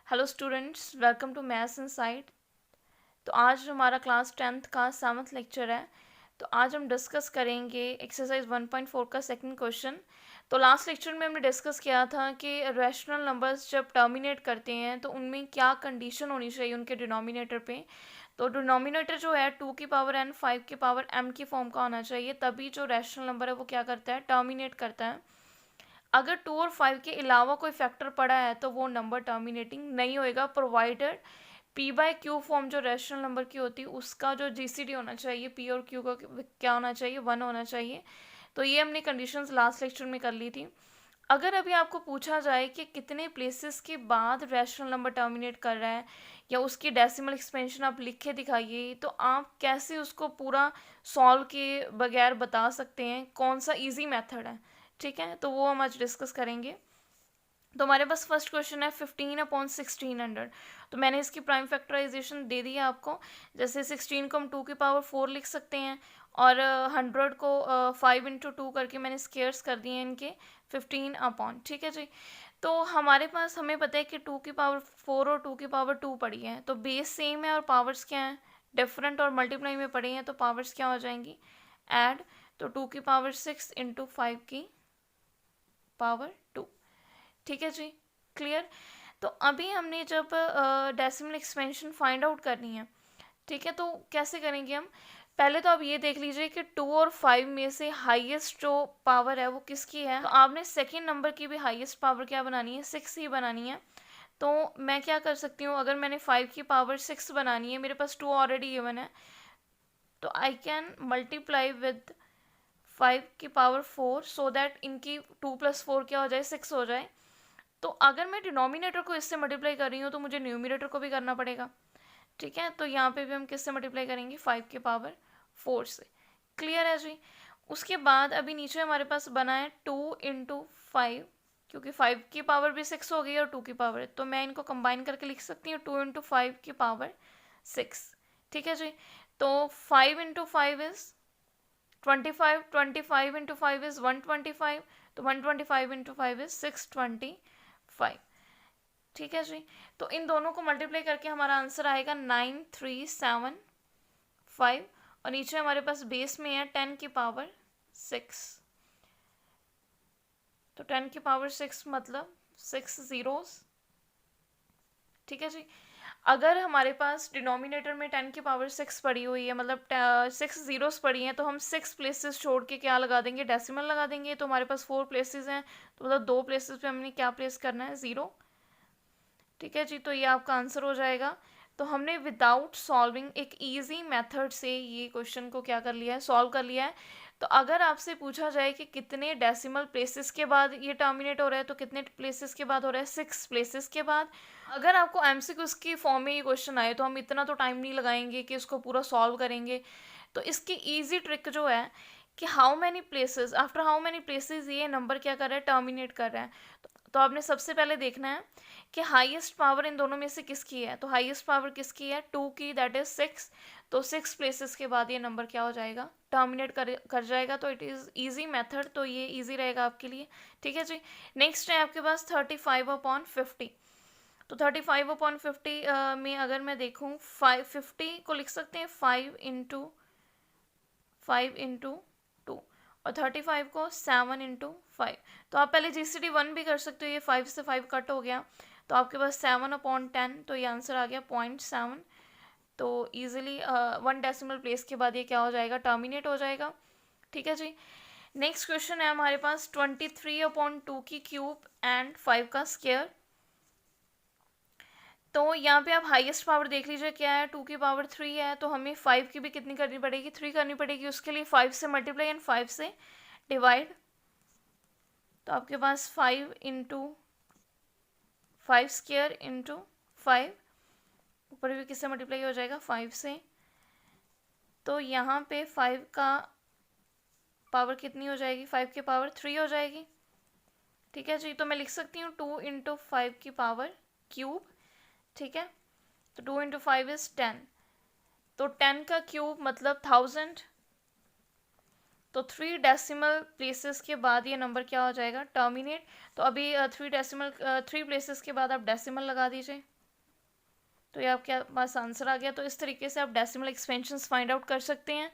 Hello students, welcome to Maths Inside. तो आज हमारा क्लास 10th का 7th लेक्चर है। तो आज हम डिस्कस करेंगे एक्सरसाइज 1.4 का सेकंड क्वेश्चन। तो लास्ट लेक्चर में हमने डिस्कस किया था कि रैशनल नंबर्स जब टर्मिनेट करते हैं तो उनमें क्या कंडीशन होनी चाहिए उनके डिनोमिनेटर पे। तो डिनोमिनेटर जो है 2 की पावर n 5 की पावर m की फॉर्म का होना चाहिए, तभी जो रैशनल नंबर है वो क्या करता है, टर्मिनेट करता है। अगर 2 और 5 के अलावा कोई फैक्टर पड़ा है तो वो नंबर टर्मिनेटिंग नहीं होएगा, provided P by Q form जो रैशनल नंबर की होती है उसका जो जीसीडी होना चाहिए, पी और क्यू का क्या होना चाहिए, 1 होना चाहिए। तो ये हमने कंडीशंस लास्ट लेक्चर में कर ली थी। अगर अभी आपको पूछा जाए कि कितने प्लेसेस के बाद रैशनल नंबर टर्मिनेट कर रहा है या उसकी डेसिमल एक्सपेंशन आप लिख के दिखाइए, तो आप कैसे उसको पूरा सॉल्व के बगैर बता सकते हैं, कौन सा इजी मेथड है। ठीक है, तो वो हम आज डिस्कस करेंगे। तो हमारे पास फर्स्ट क्वेश्चन है 15/1600। तो मैंने इसकी प्राइम फैक्टराइजेशन दे दी है आपको। जैसे 16 को हम 2 की पावर 4 लिख सकते हैं और 100 को 5 × 2 करके मैंने स्केयर्स कर दिए हैं इनके 15 ठीक है जी। तो हमारे पास हमें पता है कि 2 की पावर 4 और 2 की पावर 2 पड़ी है, तो बेस सेम है और पावर्स क्या हैं, डिफरेंट, और मल्टीप्लाई में पड़ी हैं तो पावर्स क्या हो जाएंगी, ऐड। तो 2 की पावर 6 × 5 की पावर 2। ठीक है जी, क्लियर। तो अभी हमने जब डेसिमल एक्सपेंशन फाइंड आउट करनी है, ठीक है, तो कैसे करेंगे हम। पहले तो आप ये देख लीजिए कि 2 और 5 में से हाईएस्ट जो पावर है वो किसकी है। तो आपने सेकेंड नंबर की भी हाईएस्ट पावर क्या बनानी है, 6 ही बनानी है। तो मैं क्या कर सकती हूँ, अगर मैंने 5 की पावर 6 बनानी है, मेरे पास 2 ऑलरेडी गिवन है, तो आई कैन मल्टीप्लाई विद 5 की पावर 4 सो दैट इनकी 2 + 4 क्या हो जाए, 6 हो जाए। तो अगर मैं डिनोमिनेटर को इससे मल्टीप्लाई कर रही हूँ तो मुझे न्यूमिनेटर को भी करना पड़ेगा। ठीक है, तो यहाँ पे भी हम किससे मल्टीप्लाई करेंगे, 5 की पावर 4 से। क्लियर है जी। उसके बाद अभी नीचे हमारे पास बना है 2 × 5, क्योंकि 5 की पावर भी 6 हो गई और 2 की पावर, तो मैं इनको कंबाइन करके लिख सकती हूँ 2 × 5 की पावर 6। ठीक है जी। तो 5 × 5 इज 25, 25 × 5 इज 125, तो 125 × 5 इज 625। ठीक है जी। तो इन दोनों को मल्टीप्लाई करके हमारा आंसर आएगा 9375, और नीचे हमारे पास बेस में है 10 की पावर 6। तो 10 की पावर 6 मतलब 6 zeros। ठीक है जी। अगर हमारे पास डिनोमिनेटर में 10 की पावर 6 पड़ी हुई है, मतलब 6 zeros पड़ी हैं, तो हम 6 प्लेसेस छोड़ के क्या लगा देंगे, डेसिमल लगा देंगे। तो हमारे पास 4 प्लेसेस हैं, तो मतलब 2 प्लेसेस पे हमने क्या प्लेस करना है, 0। ठीक है जी, तो ये आपका आंसर हो जाएगा। तो हमने विदाउट सॉल्विंग एक इजी मेथड से ये क्वेश्चन को क्या कर लिया है, सॉल्व कर लिया है। तो अगर आपसे पूछा जाए कि कितने डेसिमल प्लेसेस के बाद ये टर्मिनेट हो रहा है, तो कितने प्लेसेस के बाद हो रहा है, 6 प्लेसेस के बाद। अगर आपको एमसीक्यूज की फॉर्म में ये क्वेश्चन आए तो हम इतना तो टाइम नहीं लगाएंगे कि इसको पूरा सॉल्व करेंगे। तो इसकी ईजी ट्रिक जो है कि how many places, after how many places ये नंबर क्या कर रहा है, टर्मिनेट कर रहा है। तो आपने सबसे पहले देखना है कि हाईएस्ट पावर इन दोनों में से किसकी है। तो हाईएस्ट पावर किसकी है, 2 की, दैट इज 6। तो 6 प्लेसेस के बाद ये नंबर क्या हो जाएगा, टर्मिनेट कर जाएगा। तो इट इज़ ईजी मेथड, तो ये ईजी रहेगा आपके लिए। ठीक है जी। नेक्स्ट है आपके पास 35/50। तो 35/50 में अगर मैं देखूँ, 50 को लिख सकते हैं 5 × 2 और 35 को 7 × 5। तो आप पहले GCD 1 भी कर सकते हो, ये 5 से 5 कट हो गया, तो आपके पास 7/10, तो ये आंसर आ गया 0.7। तो ईजिली 1 डेसिमल प्लेस के बाद ये क्या हो जाएगा, टर्मिनेट हो जाएगा। ठीक है जी। नेक्स्ट क्वेश्चन है हमारे पास 23/2 की क्यूब एंड 5 का स्केयर। तो यहाँ पे आप हाईएस्ट पावर देख लीजिए क्या है, 2 की पावर 3 है, तो हमें 5 की भी कितनी करनी पड़ेगी, 3 करनी पड़ेगी। उसके लिए 5 से मल्टीप्लाई एंड 5 से डिवाइड। तो आपके पास 5 × 5 स्क्वायर इंटू 5, ऊपर भी किससे मल्टीप्लाई हो जाएगा, 5 से। तो यहाँ पे 5 का पावर कितनी हो जाएगी, 5 की पावर 3 हो जाएगी। ठीक है जी। तो मैं लिख सकती हूँ 2 × 5 की पावर क्यूब। ठीक है, तो 2 × 5 इज 10। तो 10 का क्यूब मतलब 1000। तो 3 डेसिमल प्लेसेस के बाद ये नंबर क्या हो जाएगा, टर्मिनेट। तो अभी 3 प्लेसेस के बाद आप डेसिमल लगा दीजिए। तो ये आपके पास आंसर आ गया। तो इस तरीके से आप डेसिमल एक्सपेंशंस फाइंड आउट कर सकते हैं।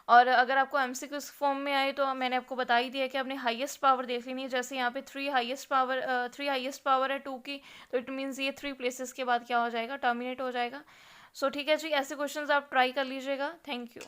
और अगर आपको एमसीक्यू फॉर्म में आए तो मैंने आपको बता ही दिया कि आपने हाईएस्ट पावर देख लेनी है। जैसे यहाँ पे थ्री हाईएस्ट पावर है 2 की, तो इट मीन्स ये 3 प्लेसेस के बाद क्या हो जाएगा, टर्मिनेट हो जाएगा। सो ठीक है जी, ऐसे क्वेश्चंस आप ट्राई कर लीजिएगा। Thank you.